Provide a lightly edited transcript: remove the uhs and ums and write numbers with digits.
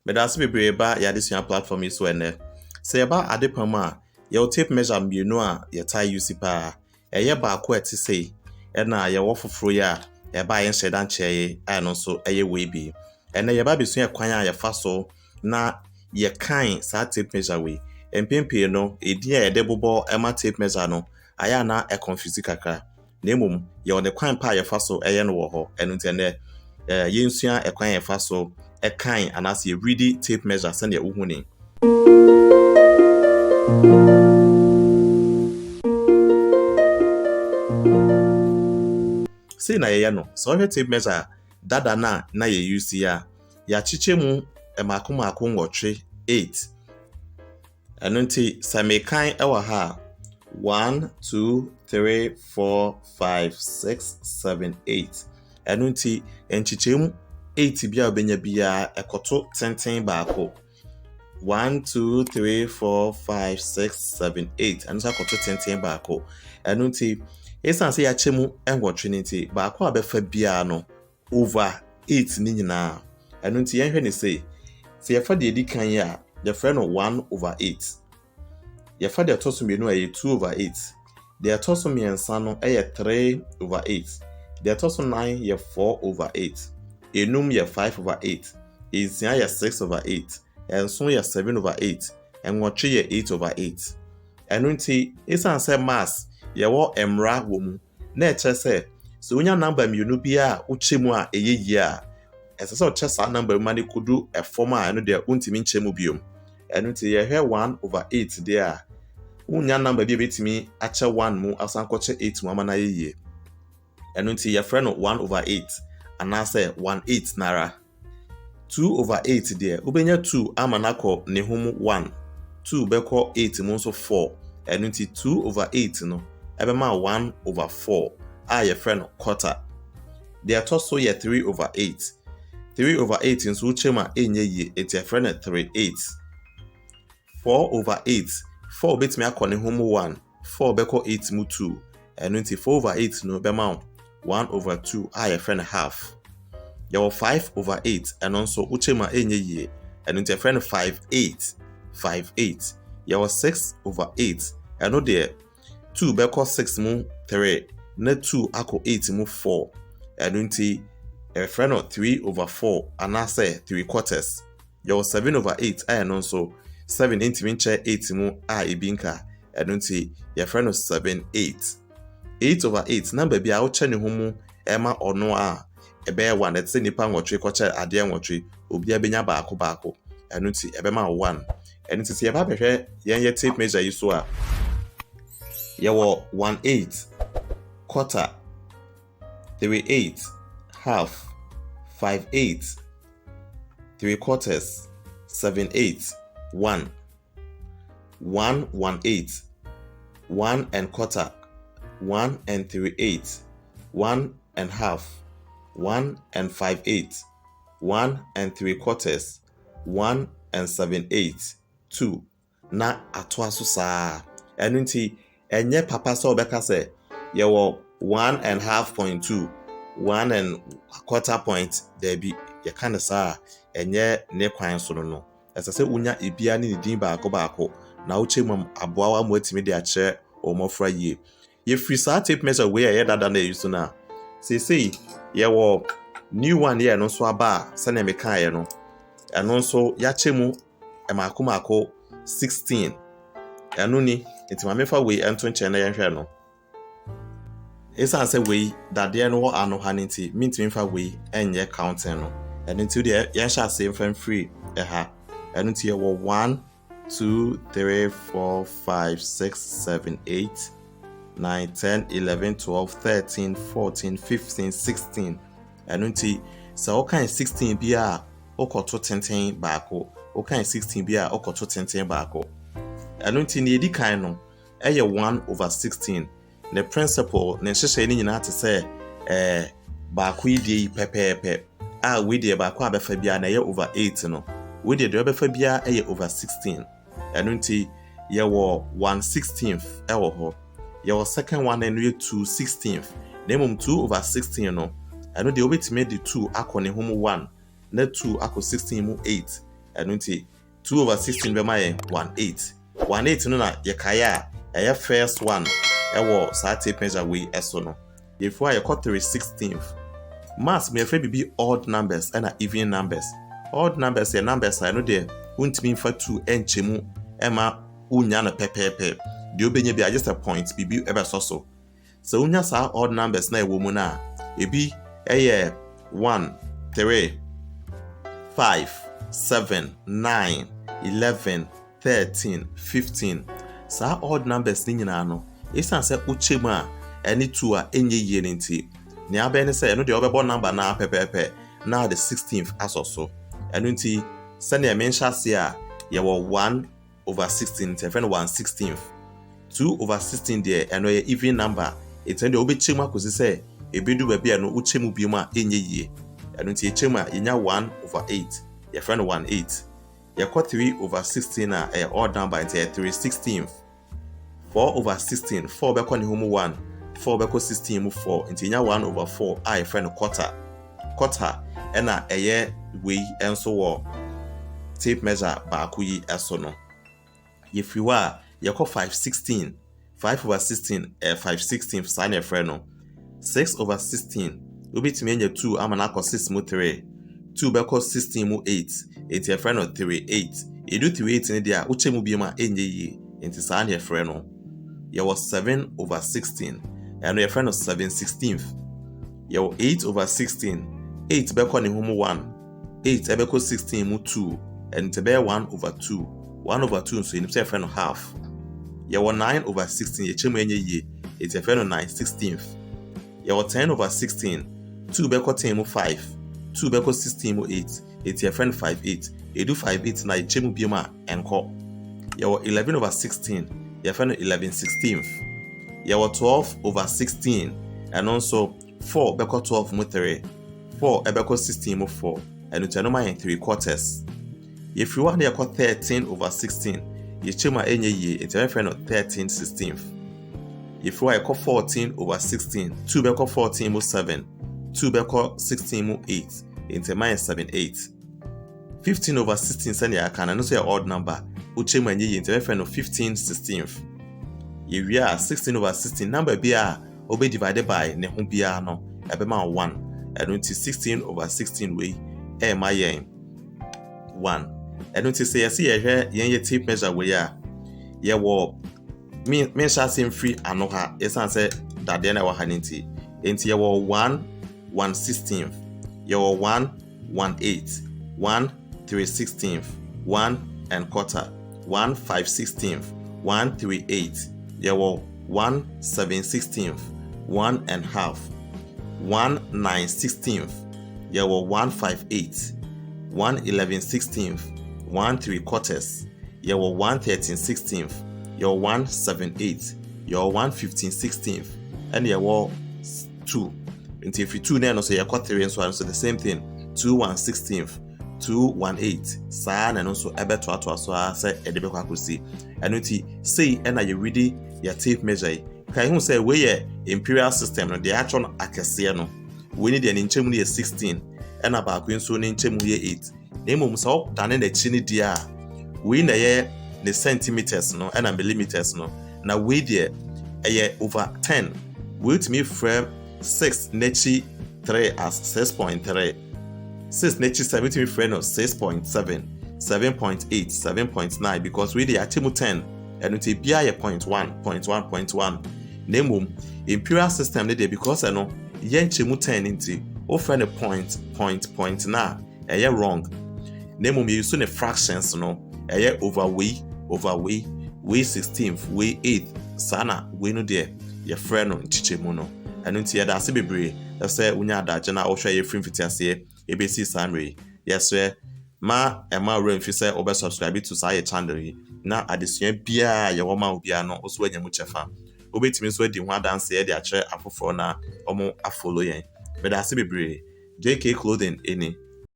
But that's be brave ya this your platform is when say about adepama your tape measure mmienu a your tie use pa eye baako eti say na ye wo foforo ya e ba ye hyedan cheye no so eye we bi na ye ba besu kwan a ye fa so na ye kan sa tape measure we empempie no edi a ye de bobo ema tape measure no aya na e confuse kakra na emom ye on the kwan pa ye fa so eye no wo ho enu ntene ye nsua kwan ye fa so e kan anase ye ready tape measure send ye wo ni say na ye no so hwe tape measure dada na ye use ya ya chiche mu emakomako nwotwe 8 eno nti samekan ewa ha 1 2 3 4 5 6 7 8 eno nti enchiche mu 8 bia obenya bia ekoto tenten baako 1 2 3 4 5 6 7 8 eno ekoto tenten baako eno nti esanse ya chemu enwotwe nti baako abefa bia no over 8 ni nyina eno nti yenhwe ne say se yefa de edi kan ya the friend of 1 over 8 yefa de toso mienu aye 2 over 8 de toso miensa no aye 3 over 8 de toso 9 ye 4 over 8 enum ye 5 over 8 ezia ye 6 over 8 enso ye 7 over 8 enwotwe ye 8 over 8 eno nti esanse mass ye wo emra wo mu na eche se so unya number mienu bia uchemu a eyeyi a esese oche sa number mani kudu e form a eno de untimi nchemu biom eno nti ye hwe 1 over 8 de a unya number bia betimi ache 1 mu asankoche 8 mu amana yeye eno nti ye friend 1 over 8 anase 1/8 nara 2 over 8 de ubenya 2 amanako ne homu 1 2 beko 8 mu so 4 eno nti 2 over 8 no ebema 1 over 4 a ye friend quarter de atoso ye 3 over 8 3 over 8 nso uchema enye ye eti ye friend 3/8 4 over 8 4 betimi akone homu 1 4 beko 8 mu 2 eno nti 4 over 8 no bema 1 over 2 a ye friend half ye 5 over 8 eno nso uchema enye ye eno nti ye friend 5/8 ye 6 over 8 eno de 2 beko 6 mu 3 na 2 ako 8 mu 4 eno nti a friend of 3 over 4 anase 3 quarters yo 7 over 8 eno nso 7 intimi nche 8 mu a ebinka eno nti your friend of 7/8 8 over 8 number bia wo che ne homu ema ono a ebe 1 etse nipa nwotwe koche ade nwotwe obi abenya baako eno nti ebe ma 1 eno nti se eba behwe yen ye tape measure yiso a ye wo 1/8 quarter 3/8 half 5/8 3 quarters 7/8 1 1/8 1 and quarter 1 and 3/8 1 and half 1 and 5/8 1 and 3 quarters 1 and 7/8 2 na atoaso saa eno nti enye papa so obeka se ye wo 1.5.2 1 and quarter point there be ye kind of saa enye ne kwan so no esese unya ebia ne din baako na uchemu aboawa mo atimi de ache omofra ye free saa tape measure we ye dada na use na say ye wo new one ye no so aba se na me kan ye no eno nso ya chemu emakomako 16 eno ni ntima mefa we ento nche na ye hwe no esanse we dade no wo ano ha nti mintimi fa we enye counting no eno nti de ye sha same fan free ha eno nti ye wo 1 2 3 4 5 6 7 8 9 10 11 12 13 14 15 16 eno nti sa o kan 16 bia okoto tenten baako o kan 16 bia okoto tenten baako eno nti ne edi kan no eye 1 over 16 the principle ne hyehyɛ ni nyina te sɛ baako yi die pepepe a we die baako abefa bia na ye over 8 no we die abefa bia eye over 16 eno nti ye wo 1/16 ewo ho ye wo second one no ye 2/16 na mum 2 over 16 no eno de obetime de 2 akọ ne homu 1 na 2 akọ 16 mu 8 ɛno nti 2/16 bɛma yɛn 1/8. 1/8 no na yɛkaeɛ a ɛyɛ first one ɛwɔ saa tape measure wei ɛso no. Yɛfu a yɛkɔ 3/16. Maths me yɛfrɛ bibi odd numbers ɛna even numbers. Odd numbers yɛ numbers a ɛno deɛ wontumi mfa 2 ɛnkyɛ mu ɛma wonya no pɛpɛɛpɛ. Deɛ wobɛnya bi just a point bibi ɛbɛsɔ so. Sɛ wonya saa odd numbers na ɛwɔ mu no a ebi ɛyɛ 1, 3, 5, 7, 9, 11, 13, 15. Saa odd numbers ni nyinaa no ɛsiane sɛ wokyɛ mu a ɛne 2 a ɛnyɛ yie no nti nea abɛn ne sɛ ɛno deɛ wobɛbɔ number na pɛpɛɛpɛ na the 16th asɔ so. Ɛno nti sɛnea menhyɛ ase a yɛwɔ 1/16 nti ɛfrɛ no 1/16. 2/16 deɛ ɛno yɛ even number. Ɛtɛn deɛ wobɛkyɛ mu akɔsi sɛ ebidu baabi a no wokyɛ mu bi mu a ɛnyɛ yie. Ɛno nti yɛkyɛ mu a yɛnya 1/8 yɛfrɛ no 1/8. Yɛkɔ 3/16 a ɛyɛ odd number nti ɛyɛ 3/16. 4/16 4 bɛkɔ ne ho mu 1, 4 bɛkɔ 16 mu 4 nti yɛnya 1/4 a yɛfrɛ no quarter. Quarter ɛna ɛyɛ wei ɛnso wɔ tape measure baako yi ɛso no. Yɛfiri hɔ a yɛkɔ 5/16. 5/16 5/16 saa na yɛfrɛ no. 6/16 wobɛtumi anya 2 ama no akɔ 6 mu 3. 2 bɛkɔ 16 mu 8 nti yɛfrɛ no 3/8. Edu 3/8 ne deɛ a wokyɛ mu bi mu a ɛnyɛ yie nti saa na yɛfrɛ no. Yɛwɔ 7/16 ɛno yɛfrɛ no 7/16. Yɛwɔ 8/16 8 bɛkɔ ne ho mu 1, 8 ɛbɛkɔ 16 mu 2 ɛnti bɛyɛ 1/2. 1/2 nso yɛnim sɛ yɛfrɛ no half. Yɛwɔ 9/16 yɛkyɛ mu ɛnyɛ yie nti yɛfrɛ no 9/16. Yɛwɔ 10/16 2 bɛkɔ 10 mu 5, 2 bɛkɔ 16 mu 8 nti yɛfrɛ no 5/8. Edu 5/8 na yɛkyɛ mu bi mu a ɛnkɔ. Yɛwɔ 11/16 yɛfrɛ no 11/16. Yɛwɔ 12/16 ɛno nso 4 bɛkɔ 12 mu 3, 4 ɛbɛkɔ 16 mu 4 ɛno nti ɛno ma yɛn 3/4. Yɛfiri hɔ na yɛkɔ 13/16 yɛkyɛ mu a ɛnyɛ yie nti yɛfrɛ no 13/16. Yɛfiri hɔ a yɛkɔ 14/16 2 bɛkɔ 14 mu 7, 2 bɛkɔ 16 mu 8 nti ɛma yɛn 7/8. 15/16 sɛnea yɛaka no nso yɛ odd number. Wokyɛ mu a ɛnyɛ yie nti yɛfrɛ no 15/16. Yɛwie a 16/16 number bi a wobɛ divide by ne ho biara no ɛbɛma 1. Ɛno nti 16/16 wei ɛma yɛn 1. Ɛno nti sɛ yɛsɛ yɛhwɛ yɛn tape measure wei a yɛwɔ menhyɛ ase mfiri ano ha ɛsiane sɛ dadeɛ na ɛwɔ ha no nti yɛwɔ 1/116, yɛwɔ 1/1/8, 1/3/16, 1/4, 1/5/16, 1/3/8, yɛwɔ 1/7/16, 1/2, 1/9/16, yɛwɔ 1/5/8, 1/11/16, 1/3/4, yɛwɔ 1/13/16, yɛwɔ 1/7/8, yɛwɔ 1/15/16, ɛna yɛwɔ 2. Nti if 2 na no so yɛkɔ 3 nso so the same thing. 2/116, 2/1/8 saa na no nso ɛbɛtoatoa so a sɛ ɛde bɛkɔ akɔsi. Ɛno nti sei ɛna yɛredi yɛ tape measure yi. Ka ihu sɛ wei yɛ imperial system no deɛ atwa no akɛseɛ no. Wei ne deɛ ne nkyɛmu no yɛ 16 ɛna baako nso ne nkyɛmu yɛ 8. Na mmom sɛ wodane n'akyi ne deɛ a wei na ɛyɛ ne centimeters no ɛna millimeters no. Na wei deɛ ɛyɛ over 10. Wei tumi frɛ 6 n'akyi 3 as 6.3. 6 n'akyi 7 tumi frɛ no 6.7, 7.8, 7.9 because wei deɛ akyɛmu 10 ɛno nti bia yɛ 0.1. Na mmom imperial system ne deɛ because ɛno yɛn nkyɛmu 10 nti wofrɛ no point na ɛyɛ wrong. Na mmom yɛ use ne fractions no ɛyɛ over wei 16th, wei 8th saa na wei no deɛ yɛfrɛ no nkyekyɛmu no. Ɛno nti yɛda ase bebree sɛ wonya adagye na wohwɛ yɛ firi mfitiaseɛ ebesi saa mmere yɛsrɛ ma ɛma wura mfi sɛ wobɛ subscribe to saa yɛ channel yi na adesua biara yɛwɔ ma wo biara no nso anya mu kyɛfa. Wobɛtumi nso adi ho adanseɛ de akyerɛ afoforɔ na ɔmo afollow yɛn. Mɛda ase bebree. JK Clothing ɛni.